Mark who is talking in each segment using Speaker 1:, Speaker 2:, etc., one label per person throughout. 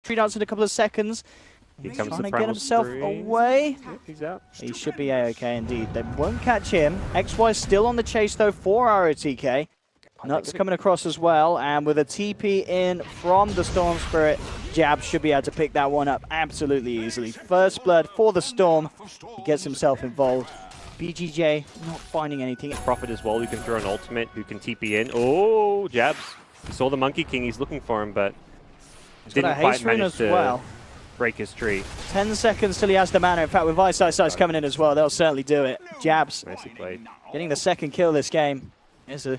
Speaker 1: Tree dance in a couple of seconds.
Speaker 2: He comes
Speaker 1: trying to
Speaker 2: to
Speaker 1: get himself away.
Speaker 2: Yep, he's out.
Speaker 1: He should be A-okay indeed. They won't catch him. XY still on the chase though for rOtk. NutZ coming across as well, and with a TP in from the Storm Spirit, Jabz should be able to pick that one up absolutely easily. First blood for the Storm. He gets himself involved. VG.J not finding anything.
Speaker 2: Prophet as well, who can throw an ultimate, who can TP in. Oh, Jabz. He saw the Monkey King, he's looking for him, but didn't quite manage to break his tree. 10
Speaker 1: seconds till he has the mana. In fact, with iceiceice coming in as well, they'll certainly do it. Jabz
Speaker 2: nicely played.
Speaker 1: Getting the second kill this game. Is a,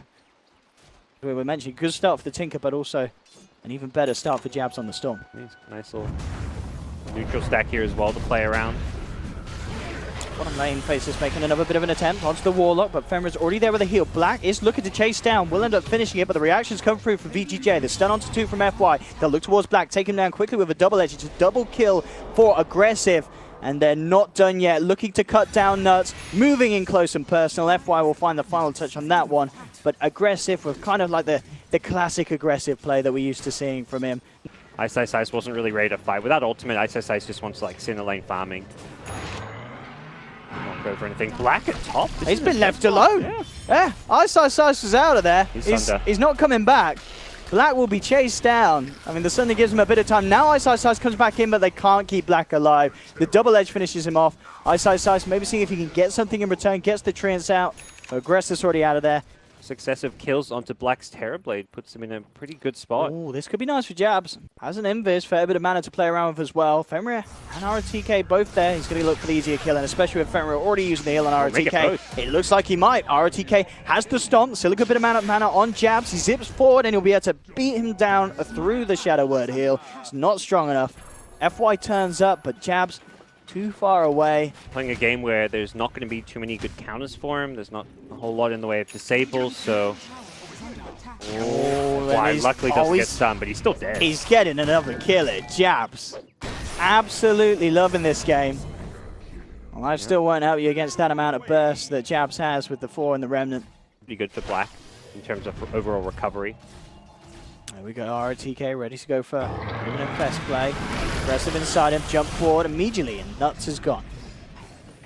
Speaker 1: we were mentioning, good start for the Tinker, but also an even better start for Jabz on the Storm.
Speaker 2: Nice little neutral stack here as well to play around.
Speaker 1: Bottom lane, Faceless making another bit of an attempt onto the Warlock, but Fenrir's already there with a heal. Black is looking to chase down, will end up finishing it, but the reactions come through from VG.J. The stun onto 2 from FY. They'll look towards Black, take him down quickly with a double edge. It's a double kill for Agressif, and they're not done yet. Looking to cut down NutZ, moving in close and personal. FY will find the final touch on that one, but Agressif was kind of like the classic Agressif play that we're used to seeing from him.
Speaker 2: iceiceice wasn't really ready to fight. Without ultimate, iceiceice just wants like center lane farming. Not go for anything. Black at top?
Speaker 1: He's been left alone. Yeah, iceiceice was out of there. He's not coming back. Black will be chased down. I mean, the Sunday gives him a bit of time. Now iceiceice comes back in, but they can't keep Black alive. The double edge finishes him off. iceiceice maybe seeing if he can get something in return, gets the treants out. Agressif's already out of there.
Speaker 2: Successive kills onto Black's Terrorblade puts him in a pretty good spot.
Speaker 1: Oh, this could be nice for Jabz. Has an Invis, fair bit of mana to play around with as well. Fenrir and rOtk both there. He's going to look for the easier kill, and especially with Fenrir already using the heal on rOtk. It looks like he might. rOtk has the stomp, still a good bit of mana on Jabz. He zips forward, and he'll be able to beat him down through the Shadow Word heal. It's not strong enough. FY turns up, but Jabz too far away.
Speaker 2: Playing a game where there's not going to be too many good counters for him. There's not a whole lot in the way of disables, so... luckily doesn't get stunned, but he's still dead.
Speaker 1: He's getting another kill at Jabz. Absolutely loving this game. Well, I still won't help you against that amount of burst that Jabz has with the 4 and the Remnant.
Speaker 2: Pretty good for Black in terms of overall recovery.
Speaker 1: There we go, rOtk ready to go for an infest play. Aggressive inside him, jump forward immediately, and NutZ is gone.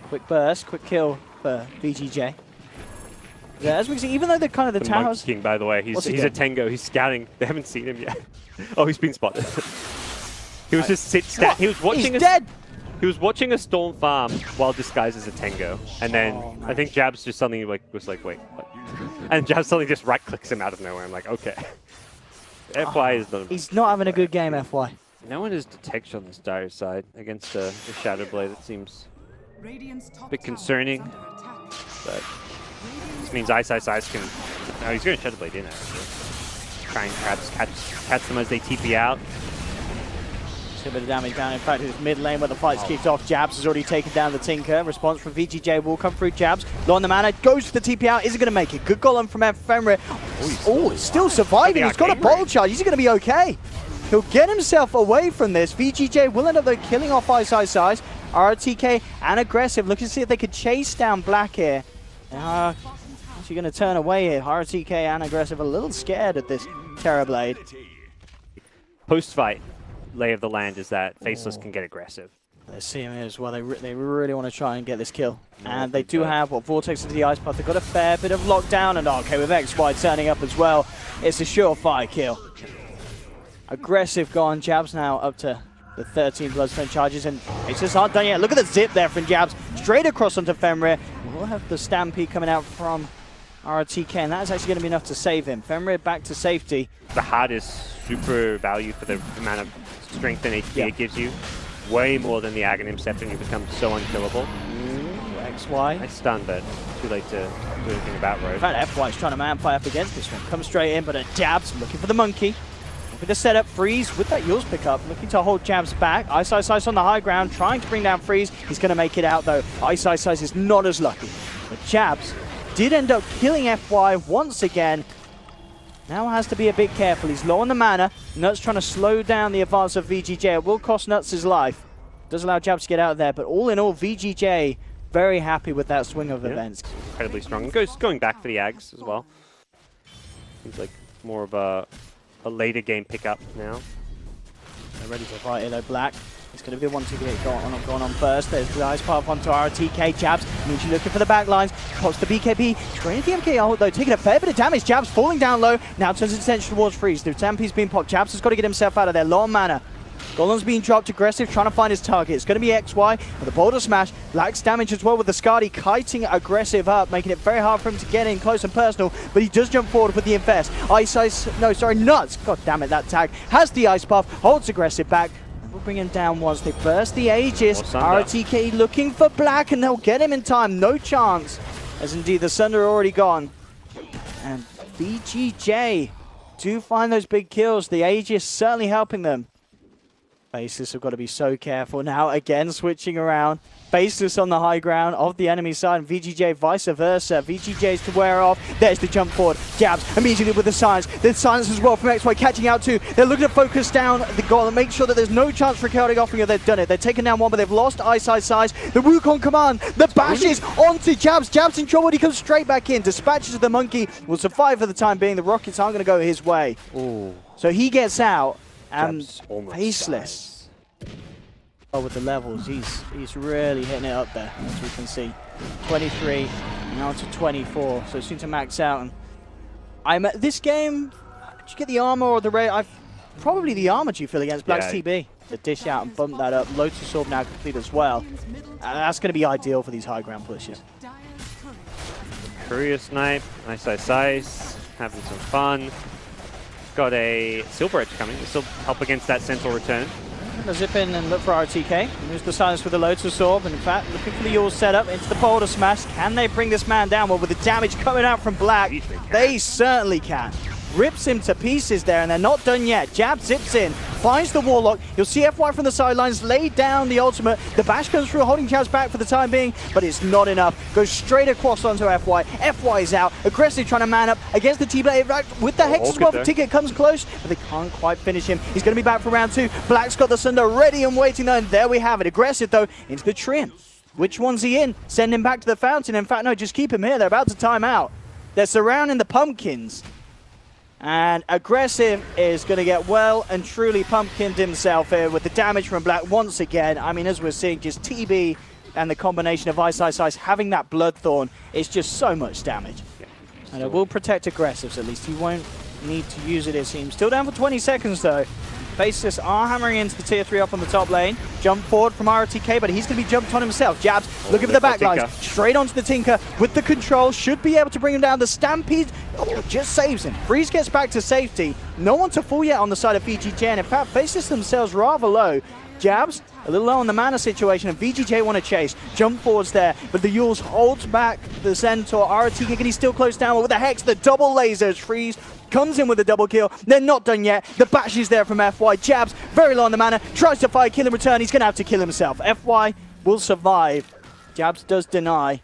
Speaker 1: Quick burst, quick kill for VG.J. Yeah, as we can see, even though they're kind of the towers...
Speaker 2: Monkey King, by the way, he's a Tango, he's scouting. They haven't seen him yet. Oh, he's been spotted. He was just he was watching
Speaker 1: He's dead!
Speaker 2: He was watching a Storm farm while disguised as a Tango, and then I think Jabz just suddenly was like, wait, what? And Jabz suddenly just right-clicks him out of nowhere. I'm like, okay. FY is done.
Speaker 1: He's not having a good game, FY.
Speaker 2: No one has detection on this dire side against the Shadow Blade. It seems a bit concerning, but this means iceiceice can... No, he's going to Shadow Blade in, actually. Try and catch them as they TP out.
Speaker 1: A bit of damage down. In fact, it's mid lane where the fight's kicked off. Jabz has already taken down the Tinker. Response from VG.J will come through. Jabz low on the mana, goes for the TP out. Isn't going to make it. Good golem from Fenrir. Oh, he's still surviving. He's got a bottle charge. He's going to be okay. He'll get himself away from this. VG.J will end up though killing off iceiceice. rOtk and Agressif looking to see if they could chase down Black here. Actually going to turn away here. rOtk and Agressif a little scared at this Terrorblade.
Speaker 2: Post-fight lay of the land is that Faceless can get aggressive.
Speaker 1: They see him as well. They really want to try and get this kill. And they do have Vortex into the Ice Path. They've got a fair bit of lockdown, and okay, with XY turning up as well, it's a surefire kill. Agressif gone. Jabz now up to the 13 Bloodstone charges, and it's just not done yet. Look at the zip there from Jabz. Straight across onto Fenrir. We'll have the Stampede coming out from rOtk, and that's actually going to be enough to save him. Fenrir back to safety.
Speaker 2: The heart is super value for the amount of strength and HP it gives you. Way more than the Aghanim Scepter, and you become so unkillable.
Speaker 1: XY.
Speaker 2: I stunned, but too late to do anything about Road.
Speaker 1: In fact, FY is trying to man fight up against this one. Comes straight in, but a Jabz looking for the monkey. With the setup, Freeze with that Yours pickup, looking to hold Jabz back. iceiceice on the high ground, trying to bring down Freeze. He's going to make it out though. iceiceice is not as lucky. But Jabz did end up killing FY once again. Now has to be a bit careful. He's low on the mana. NutZ trying to slow down the advance of VG.J. It will cost NutZ his life. Does allow Jabz to get out of there, but all in all, VG.J very happy with that swing of events.
Speaker 2: Incredibly strong. And going back for the Ags as well. Seems like more of a later game pickup now.
Speaker 1: They're ready to fight here though, Black. It's going to be the one to get going on first. There's the ice path onto rOtk. Jabz immediately looking for the back lines. Pops the BKB. Straight into the MK ult though, taking a fair bit of damage. Jabz falling down low. Now turns its attention towards Freeze. The Stampy's being popped. Jabz has got to get himself out of there. Low on mana. Golem's being dropped. Agressif trying to find his target. It's going to be XY with the boulder smash. Black's damage as well with the Skadi kiting Agressif up, making it very hard for him to get in close and personal. But he does jump forward with the Infest. NutZ. God damn it, that tag has the ice buff. Holds Agressif back. We'll bring him down once they burst the Aegis. rOtk looking for Black, and they'll get him in time. No chance, as indeed the Sunder are already gone. And VG.J do find those big kills. The Aegis certainly helping them. Faceless have got to be so careful now. Again, switching around. Faceless on the high ground of the enemy side, and VG.J vice versa. VG.J's to wear off. There's the jump forward. Jabz immediately with the silence. There's silence as well from XY catching out too. They're looking to focus down the goal and make sure that there's no chance for chaotic offering, or they've done it. They're taking down one, but they've lost iceiceice. The Wukong command. The bashes onto Jabz. Jabz in trouble. He comes straight back in. Dispatches the monkey. Will survive for the time being. The rockets aren't going to go his way.
Speaker 2: Ooh.
Speaker 1: So he gets out. And
Speaker 2: Faceless.
Speaker 1: With the levels, he's really hitting it up there, as we can see. 23, now to 24, so soon to max out. And I'm at this game. Did you get the armor or the ray? Probably the armor. Do you feel against Black's TB? To dish out and bump that up. Lotus Orb now complete as well. That's going to be ideal for these high ground pushes.
Speaker 2: Courier Snipe, iceiceice, having some fun. Got a Silver Edge coming to still help against that central return.
Speaker 1: Gonna zip in and look for rOtk. Moves the silence with the Lotus Orb, and in fact, looking for the Yule setup into the boulder smash. Can they bring this man down? Well, with the damage coming out from Black, they certainly can. Rips him to pieces there, and they're not done yet. Jabz zips in, finds the Warlock. You'll see FY from the sidelines, lay down the ultimate. The bash comes through, holding Jabz back for the time being, but it's not enough. Goes straight across onto FY. FY is out. Agressif trying to man up against the T-Blade. With the Hex as well, Ticket comes close, but they can't quite finish him. He's going to be back for round 2. Black's got the Sunder ready and waiting though, and there we have it. Agressif though, into the Trim. Which one's he in? Send him back to the fountain. In fact, no, just keep him here. They're about to time out. They're surrounding the pumpkins. And Agressif is going to get well and truly pumpkined himself here with the damage from Black once again. I mean, as we're seeing, just TB and the combination of iceiceice having that Bloodthorn is just so much damage. And it will protect Aggressifs at least. He won't need to use it, it seems. Still down for 20 seconds though. Faceless are hammering into the tier 3 up on the top lane. Jump forward from rOtk, but he's going to be jumped on himself. Jabz looking for the backlines. Straight onto the Tinker with the control. Should be able to bring him down. The Stampede just saves him. Freeze gets back to safety. No one to fall yet on the side of VG.J. And in fact, Faceless themselves rather low. Jabz a little low on the mana situation, and VG.J want to chase. Jump forwards there, but the Yules holds back the Centaur. rOtk, and he's still close down with the Hex. The double lasers. Freeze comes in with a double kill. They're not done yet. The bash is there from FY. Jabz very low on the mana. Tries to fire, kill and return. He's going to have to kill himself. FY will survive. Jabz does deny.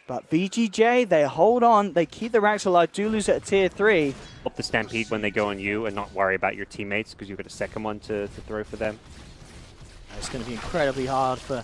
Speaker 1: But VG.J, they hold on. They keep the racks alive. Do lose at a tier 3.
Speaker 2: Up the Stampede when they go on you and not worry about your teammates because you've got a second one to throw for them.
Speaker 1: It's going to be incredibly hard for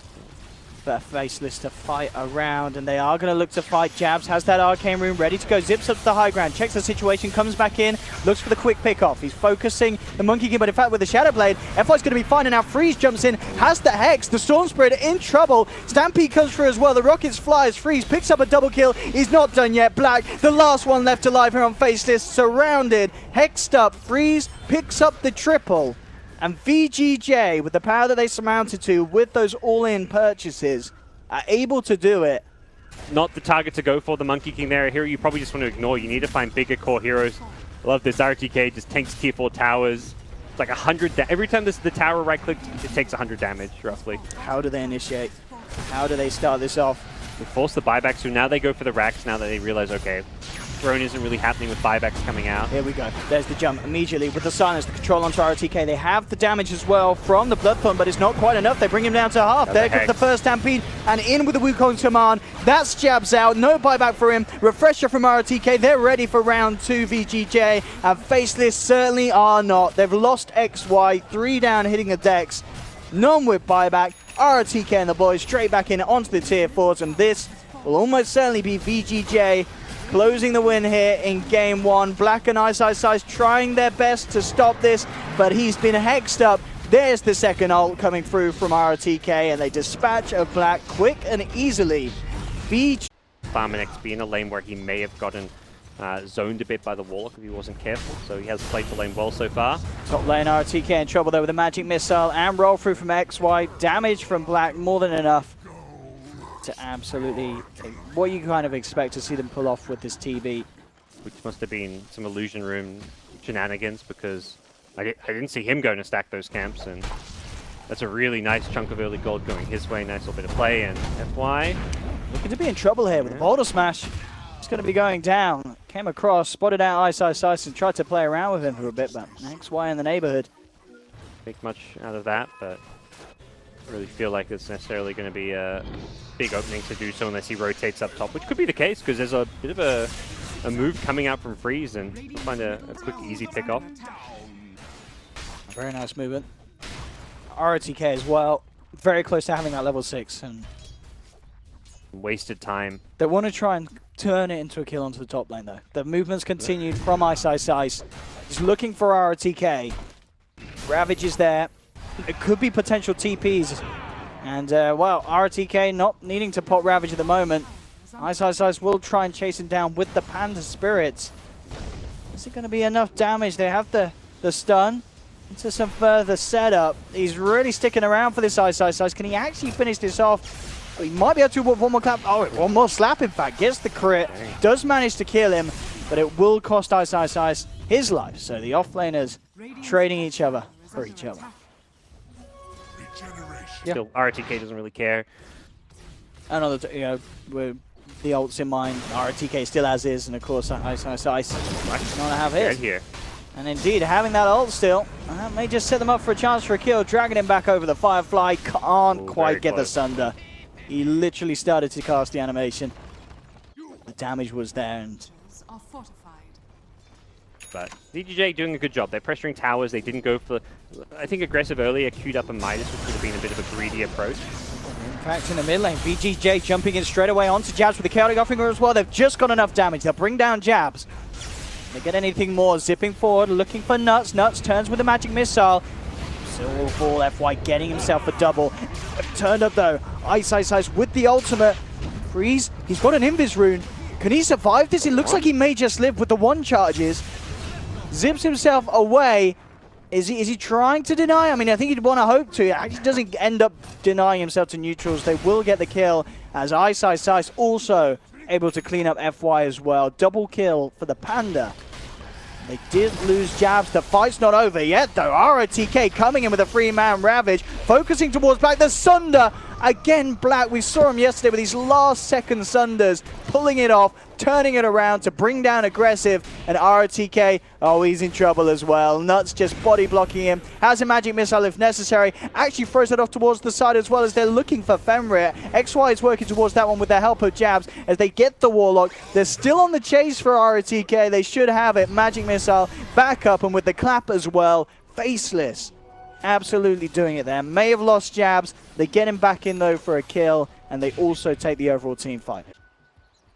Speaker 1: Faceless to fight around, and they are going to look to fight. Jabz has that arcane rune ready to go, zips up to the high ground, checks the situation, comes back in, looks for the quick pick off. He's focusing the Monkey King, but in fact with the Shadow Blade, FY's going to be fine, and now Freeze jumps in, has the Hex, the Storm Spirit in trouble. Stampede comes through as well, the Rockets fly as Freeze picks up a double kill. He's not done yet. Black, the last one left alive here on Faceless, surrounded, hexed up. Freeze picks up the triple. And VG.J, with the power that they surmounted to with those all-in purchases, are able to do it.
Speaker 2: Not the target to go for, the Monkey King there. A hero you probably just want to ignore. You need to find bigger core heroes. I love this. rOtk just tanks tier 4 towers. It's like 100. Every time the tower right-clicked, it takes 100 damage, roughly.
Speaker 1: How do they initiate? How do they start this off?
Speaker 2: They force the buybacks, so now they go for the racks now that they realize, okay, throne isn't really happening with buybacks coming out.
Speaker 1: Here we go. There's the jump immediately with the silence, the control onto rOtk. They have the damage as well from the Bloodthorn, but it's not quite enough. They bring him down to half. There comes the first Stampede, and in with the Wukong command. That's Jabz out. No buyback for him. Refresher from rOtk. They're ready for round 2, VG.J. And Faceless certainly are not. They've lost XY. 3 down hitting the decks. None with buyback. rOtk and the boys straight back in onto the tier 4s, and this will almost certainly be VG.J closing the win here in game 1. Black and iceiceice trying their best to stop this, but he's been hexed up There's the second ult coming through from rOtk, and they dispatch of Black quick and easily.
Speaker 2: Farm an XP in a lane where he may have gotten zoned a bit by the Warlock if he wasn't careful, so he has played the lane well so far.
Speaker 1: Top lane rOtk in trouble though with a magic missile and roll through from XY. Damage from Black more than enough to absolutely what you kind of expect to see them pull off with this TB.
Speaker 2: Which must have been some illusion room shenanigans, because I didn't see him going to stack those camps, and that's a really nice chunk of early gold going his way. Nice little bit of play, and FY
Speaker 1: looking to be in trouble here with the boulder smash. It's going to be going down. Came across, spotted out iceiceice and tried to play around with him for a bit, but XY in the neighborhood.
Speaker 2: Make much out of that, but I really feel like it's necessarily going to be a big opening to do so unless he rotates up top, which could be the case because there's a bit of a move coming out from Freeze and find a quick, easy pick off.
Speaker 1: Very nice movement. rOtk as well, very close to having that level 6, and
Speaker 2: wasted time.
Speaker 1: they want to try and turn it into a kill onto the top lane though. The movement's continued from iceiceice. He's looking for rOtk. Ravage is there. It could be potential TPs. And, well, rOtk not needing to pop Ravage at the moment. iceiceice will try and chase him down with the Panda Spirits. Is it going to be enough damage? They have the stun into some further setup. He's really sticking around for this iceiceice. Can he actually finish this off? He might be able to with one more clap. Oh, one more slap, in fact. Gets the crit. Does manage to kill him, but it will cost iceiceice his life. So the offlaners trading each other for each other.
Speaker 2: Still, rOtk doesn't really care.
Speaker 1: Another, you know, with the ults in mind, rOtk still as is, and of course iceiceice not have his.
Speaker 2: Here.
Speaker 1: And indeed, having that ult still, that may just set them up for a chance for a kill. Dragging him back over the Firefly, can't quite get the Sunder. He literally started to cast the animation. The damage was there, and
Speaker 2: but VG.J doing a good job. They're pressuring towers. They didn't go for, I think, Agressif earlier queued up a Midas, which would have been a bit of a greedy approach.
Speaker 1: In fact, in the mid lane, VG.J jumping in straight away onto Jabz with the chaotic offering as well. They've just got enough damage. They'll bring down Jabz. They get anything more, zipping forward, looking for NutZ. NutZ turns with a magic missile. Silver ball, FY getting himself a double. Turned up though, iceiceice with the ultimate. Freeze, he's got an Invis rune. Can he survive this? It looks like he may just live with the one charges. Zips himself away. Is he trying to deny? I mean, I think he'd want to hope to. He actually doesn't end up denying himself to neutrals. They will get the kill as iceiceice also able to clean up FY as well. Double kill for the Panda. They did lose Jabz. The fight's not over yet, though. rOtk coming in with a 3-man Ravage, focusing towards Black. The Sunder, again, Black. We saw him yesterday with these last-second Sunders, pulling it off, turning it around to bring down Agressif, and rOtk, oh, he's in trouble as well. NutZ just body blocking him, has a magic missile if necessary, actually throws it off towards the side as well as they're looking for Fenrir. XY is working towards that one with the help of Jabz as they get the Warlock. They're still on the chase for rOtk. They should have it. Magic missile back up, and with the clap as well, Faceless absolutely doing it there. May have lost Jabz. They get him back in though for a kill, and they also take the overall team fight.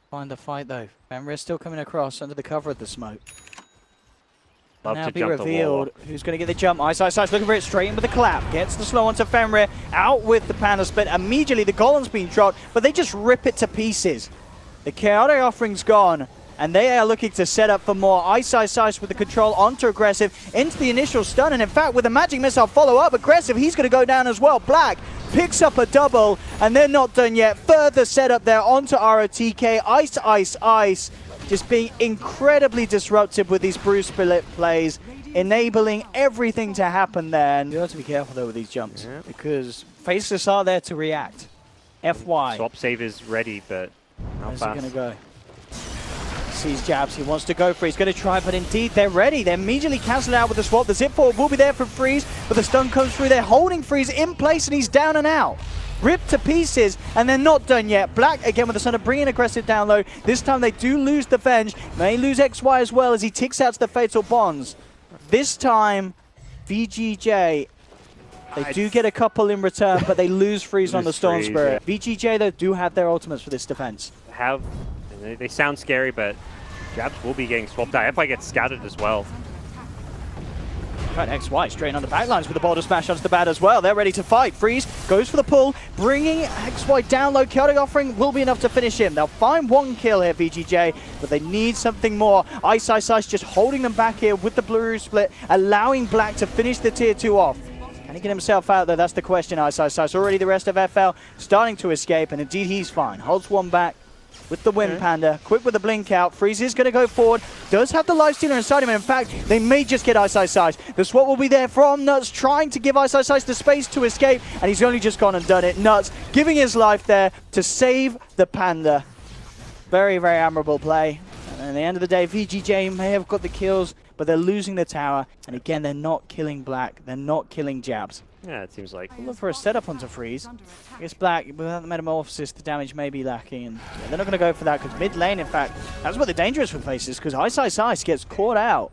Speaker 1: Find the fight though. Fenrir still coming across under the cover of the smoke.
Speaker 2: Love
Speaker 1: now
Speaker 2: to
Speaker 1: be
Speaker 2: jump
Speaker 1: revealed who's going to get the jump. iceiceice looking for it straight in with the clap. Gets the slow onto Fenrir. Out with the Panda Split. Immediately the Golem's being dropped, but they just rip it to pieces. The chaotic offering's gone, and they are looking to set up for more. iceiceice with the control onto Agressif into the initial stun, and in fact with a magic missile follow up, Agressif, he's going to go down as well. Black picks up a double, and they're not done yet. Further setup there onto rOtk. iceiceice just being incredibly disruptive with these Bruce Split plays, enabling everything to happen there. And you have to be careful though with these jumps, because Faceless are there to react. FY.
Speaker 2: Swap save is ready, but how
Speaker 1: Where's
Speaker 2: fast?
Speaker 1: he going to go? Sees Jabz, he wants to go for it, he's going to try, but indeed they're ready. They immediately cancel it out with the swap. The zip forward will be there for Freeze, but the stun comes through. They're holding Freeze in place, and he's down and out. Ripped to pieces, and they're not done yet. Black again with the Sunder bringing Agressif down low. This time they do lose the Venge. May lose XY as well as he ticks out to the Fatal Bonds. This time, VG.J, they do get a couple in return, but they lose Freeze on the Storm Spirit. Yeah. VG.J, though, do have their ultimates for this defense.
Speaker 2: They sound scary, but Jabz will be getting swapped out. FY gets scouted as well.
Speaker 1: fact, XY straight on the backlines with the boulder smash onto the bat as well. They're ready to fight. Freeze goes for the pull, bringing XY down low. Chaotic Offering will be enough to finish him. They'll find one kill here, VG.J, but they need something more. iceiceice just holding them back here with the blue split, allowing Black to finish the tier 2 off. Can he get himself out there? That's the question, iceiceice. Already the rest of FL starting to escape, and indeed he's fine. Holds one back with the Wind Panda, quick with the blink out. Freeze is going to go forward, does have the Lifestealer inside him, and in fact, they may just get iceiceice. The swap will be there from NutZ, trying to give iceiceice the space to escape, and he's only just gone and done it. NutZ giving his life there to save the Panda. Very, very admirable play. And at the end of the day, VG.J may have got the kills, but they're losing the tower, and again, they're not killing Black, they're not killing Jabz.
Speaker 2: Yeah, it seems like.
Speaker 1: We'll look for a setup onto Freeze. I guess Black, without the Metamorphosis, the damage may be lacking, and yeah, they're not going to go for that, because mid lane, in fact, that's what the danger is for Faceless, because iceiceice gets caught out.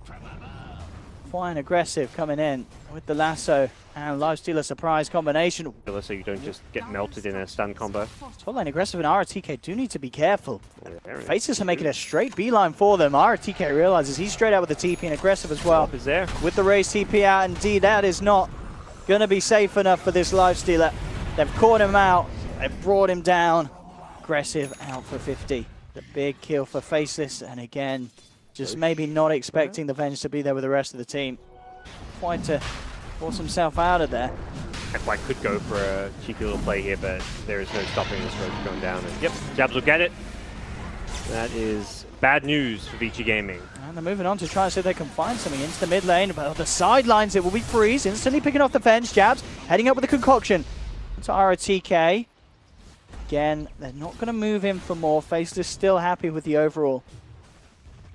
Speaker 1: Fine, Aggressif coming in with the lasso, and Lifestealer surprise combination.
Speaker 2: So you don't just get melted in a stun combo.
Speaker 1: Top lane Aggressif and rOtk do need to be careful.
Speaker 2: Yeah,
Speaker 1: Faceless are making a straight beeline for them. rOtk realizes he's straight out with the TP, and Aggressif as well.
Speaker 2: Is there.
Speaker 1: With the raised TP out, indeed, that is not going to be safe enough for this Lifestealer. They've caught him out, they've brought him down. Aggressif out for 50. The big kill for Faceless, and again, just maybe not expecting the Venge to be there with the rest of the team. Trying to force himself out of there.
Speaker 2: FY could go for a cheeky little play here, but there is no stopping this road going down. And yep, Jabz will get it. That is bad news for Vici Gaming.
Speaker 1: And they're moving on to try and see if they can find something into the mid lane. But on the sidelines, it will be Freeze, instantly picking off the Venge. Jabz heading up with a concoction to rOtk. Again, they're not going to move in for more. Faceless still happy with the overall.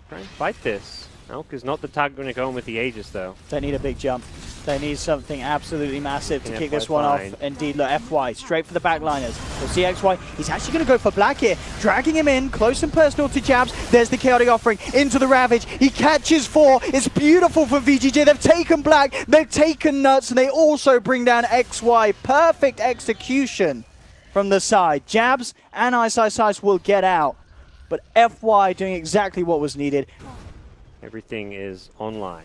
Speaker 2: Try and fight this. Elk is not the target going to go in with the Aegis, though.
Speaker 1: They need a big jump. They need something absolutely massive to kick this one
Speaker 2: fine.
Speaker 1: off. Indeed, look, FY straight for the backliners. We'll see XY. He's actually going to go for Black here, dragging him in close and personal to Jabz. There's the Chaotic Offering into the Ravage. He catches 4. It's beautiful for VG.J. They've taken Black, they've taken NutZ, and they also bring down XY. Perfect execution from the side. Jabz and iceiceice will get out, but FY doing exactly what was needed.
Speaker 2: Everything is online.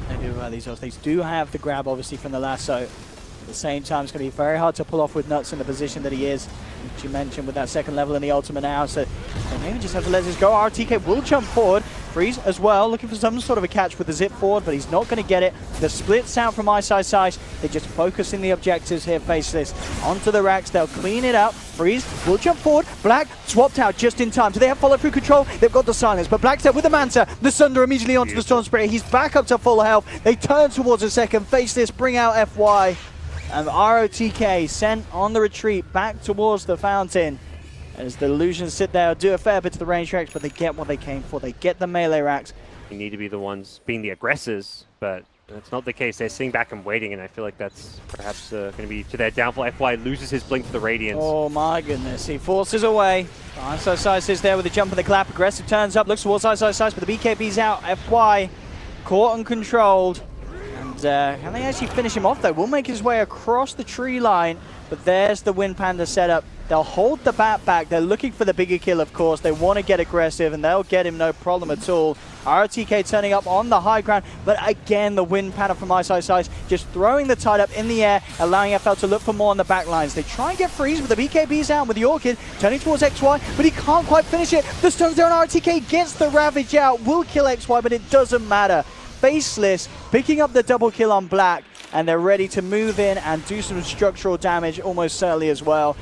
Speaker 1: They do have these things. Do have the grab, obviously, from the lasso. At the same time, it's going to be very hard to pull off with NutZ in the position that he is, which you mentioned with that second level in the ultimate now. So they maybe just have to let this go. rOtk will jump forward. Freeze as well, looking for some sort of a catch with the zip forward, but he's not going to get it. The splits out from iceiceice. They just focus in the objectives here, Faceless. Onto the racks, they'll clean it up. Freeze will jump forward. Black swapped out just in time. Do they have follow-through control? They've got the silence, but Black's there with the Manta. The Sunder immediately onto the Storm Spirit. He's back up to full health. They turn towards a second. Faceless bring out FY. And rOtk sent on the retreat back towards the fountain. As the Illusions sit there, do a fair bit to the range racks, but they get what they came for. They get the melee racks.
Speaker 2: You need to be the ones being the aggressors, but that's not the case. They're sitting back and waiting, and I feel like that's perhaps going to be to their downfall. FY loses his blink to the Radiance.
Speaker 1: Oh my goodness, he forces away. iceiceice is there with the jump and the clap. Aggressif turns up, looks towards iceiceice, but the BKB's out. FY caught and controlled. And can they actually finish him off though? Will make his way across the tree line, but there's the Wind Panda setup. They'll hold the bat back. They're looking for the bigger kill, of course. They want to get aggressive, and they'll get him no problem at all. rOtk turning up on the high ground, but again, the Wind Panda from iceiceice just throwing the tide up in the air, allowing FL to look for more on the back lines. They try and get Freeze, but the BKB's out with the Orchid, turning towards XY, but he can't quite finish it. The stun's there, and rOtk gets the Ravage out. Will kill XY, but it doesn't matter. Faceless picking up the double kill on Black, and they're ready to move in and do some structural damage almost certainly as well.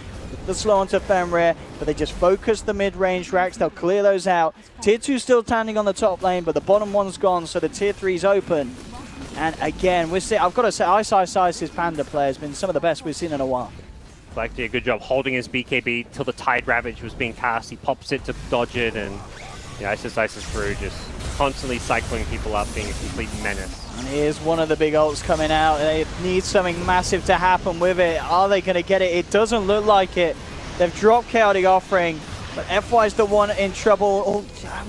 Speaker 1: The slow onto Fenrir, but they just focus the mid-range racks. They'll clear those out. Tier 2 still standing on the top lane, but the bottom one's gone, so the Tier 3's open. And again, I've got to say, iceiceice's Panda play has been some of the best we've seen in a while.
Speaker 2: Black did a good job holding his BKB till the Tide Ravage was being cast. He pops it to dodge it, and iceiceice's through, just constantly cycling people up, being a complete menace.
Speaker 1: And here's one of the big ults coming out. They need something massive to happen with it. Are they going to get it? It doesn't look like it. They've dropped Chaotic Offering, but FY's the one in trouble. Oh,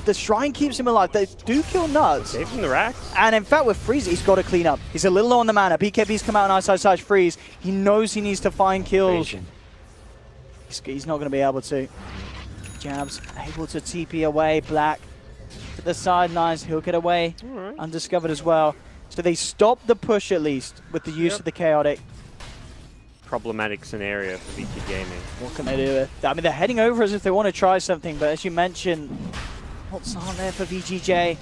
Speaker 1: the Shrine keeps him alive. They do kill NutZ.
Speaker 2: Save him the racks.
Speaker 1: And in fact, with Freeze, he's got to clean up. He's a little low on the mana. BKB's come out on iceiceice Freeze. He knows he needs to find kills. He's not going to be able to. Jabz able to TP away. Black to the sidelines. He'll get away undiscovered as well. So they stop the push at least with the use of the chaotic.
Speaker 2: Problematic scenario for VG Gaming.
Speaker 1: What can they do? I mean, they're heading over as if they want to try something, but as you mentioned, what's on there for VG.J?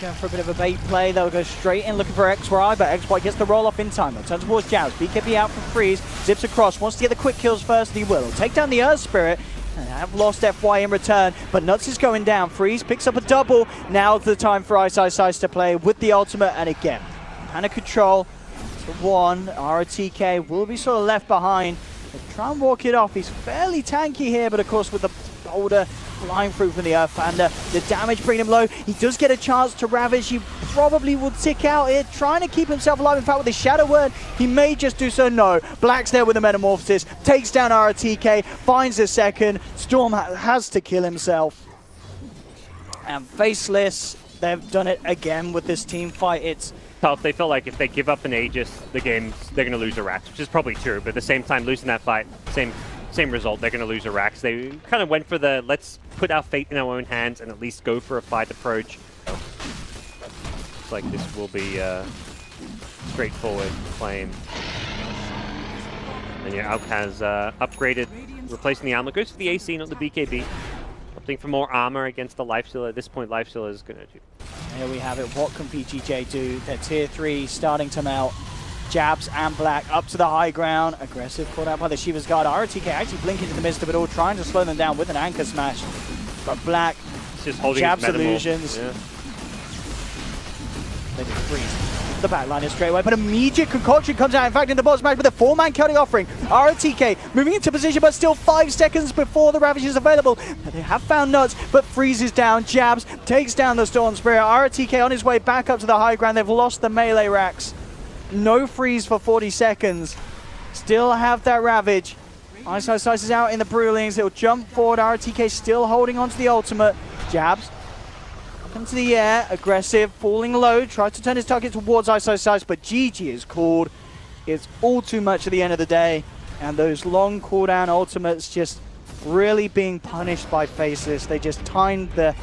Speaker 1: Going for a bit of a bait play. They'll go straight in looking for XY, but XY gets the roll off in time. They'll turn towards Jabz. BKB out for Freeze. Zips across. Wants to get the quick kills first, and he will. He'll take down the Earth Spirit. And have lost FY in return, but NutZ is going down. Freeze picks up a double. Now's the time for iceiceice to play with the ultimate, and again, kind of control. One, rOtk will be sort of left behind. They'll try and walk it off. He's fairly tanky here, but of course with the boulder flying through from the Earthpander, the damage bringing him low. He does get a chance to ravage. He probably will tick out here, trying to keep himself alive. In fact, with the Shadow Word, he may just do so. No, Black's there with the Metamorphosis, takes down rOtk, finds the second. Storm has to kill himself. And Faceless, they've done it again with this team fight. It's
Speaker 2: tough. They feel like if they give up an Aegis, they're going to lose a Rax, which is probably true. But at the same time, losing that fight, same result. They're going to lose a Rax. They kind of went for the let's put our fate in our own hands and at least go for a fight approach. Looks like this will be straightforward claim. And yeah, Alp has upgraded, replacing the armor. Goes for the AC, not the BKB. Opting for more armor against the Lifestealer. At this point, Lifestealer is going to do.
Speaker 1: Here we have it. What can VG.J do? They're tier 3 starting to melt. Jabz and Black up to the high ground. Agressif caught out by the Shiva's Guard. rOtk actually blinking into the midst of it all, trying to slow them down with an anchor smash. But Black,
Speaker 2: just holding
Speaker 1: Jabz illusions.
Speaker 2: Yeah.
Speaker 1: They just freeze the backline straight away, but immediate concoction comes out. In fact, in the bot smash with a 4-man chaotic offering. rOtk moving into position, but still 5 seconds before the Ravage is available. They have found NutZ, but freezes down. Jabz takes down the Storm Spirit. rOtk on his way back up to the high ground. They've lost the melee racks. No freeze for 40 seconds. Still have that Ravage. iceiceice is out in the Brewlings. He'll jump forward. rOtk still holding on to the ultimate. Jabz up into the air. Agressif falling low. Tries to turn his target towards iceiceice, but GG is called. It's all too much at the end of the day. And those long cooldown ultimates just really being punished by Faceless. They just timed the